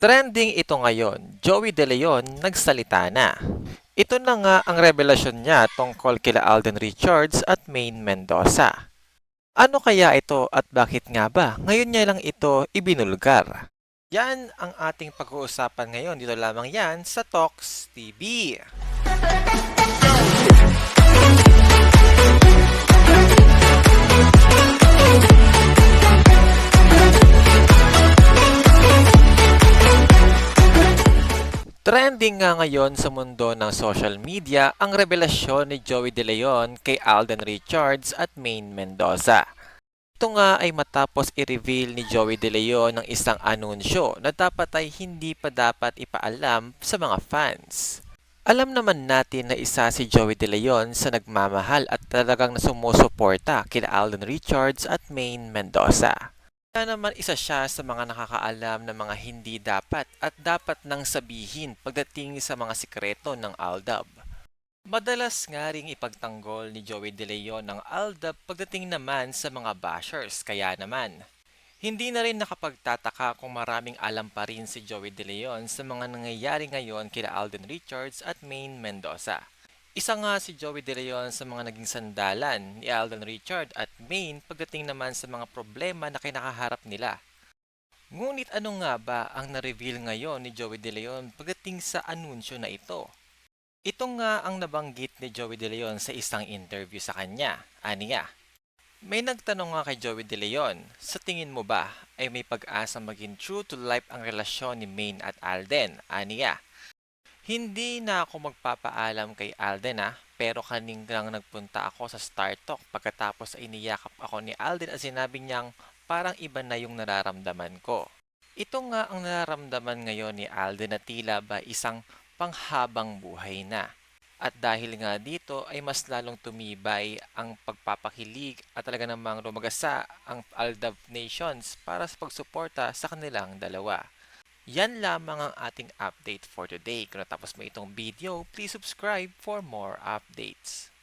Trending ito ngayon, Joey De Leon nagsalita na. Ito na nga ang revelasyon niya tungkol kila Alden Richards at Maine Mendoza. Ano kaya ito at bakit nga ba ngayon niya lang ito ibinulgar? Yan ang ating pag-uusapan ngayon. Dito lamang yan sa Talks TV. Trending nga ngayon sa mundo ng social media ang revelasyon ni Joey De Leon kay Alden Richards at Maine Mendoza. Ito nga ay matapos i-reveal ni Joey De Leon ng isang anunsyo na dapat ay hindi pa dapat ipaalam sa mga fans. Alam naman natin na isa si Joey De Leon sa nagmamahal at talagang sumusuporta kina Alden Richards at Maine Mendoza. Kaya naman isa siya sa mga nakakaalam ng mga hindi dapat at dapat nang sabihin pagdating sa mga sikreto ng Aldab. Madalas nga ring ipagtanggol ni Joey De Leon ng Aldab pagdating naman sa mga bashers, kaya naman hindi na rin nakapagtataka kung maraming alam pa rin si Joey De Leon sa mga nangyayari ngayon kila Alden Richards at Maine Mendoza. Isa nga si Joey De Leon sa mga naging sandalan ni Alden Richard at Maine pagdating naman sa mga problema na kinakaharap nila. Ngunit ano nga ba ang na-reveal ngayon ni Joey De Leon pagdating sa anunsyo na ito? Ito nga ang nabanggit ni Joey De Leon sa isang interview sa kanya. Aniya, may nagtanong nga kay Joey De Leon, sa tingin mo ba ay may pag-asa maging true to life ang relasyon ni Maine at Alden? Aniya, hindi na ako magpapaalam kay Alden pero kaninang nagpunta ako sa Star Talk pagkatapos ay iniyakap ako ni Alden at sinabi niyang parang iba na yung nararamdaman ko. Ito nga ang nararamdaman ngayon ni Alden na tila ba isang panghabang buhay na. At dahil nga dito ay mas lalong tumibay ang pagpapakilig at talaga namang lumagasa ang Aldab Nations para sa pagsuporta sa kanilang dalawa. Yan lamang ang ating update for today. Kung natapos mo itong video, please subscribe for more updates.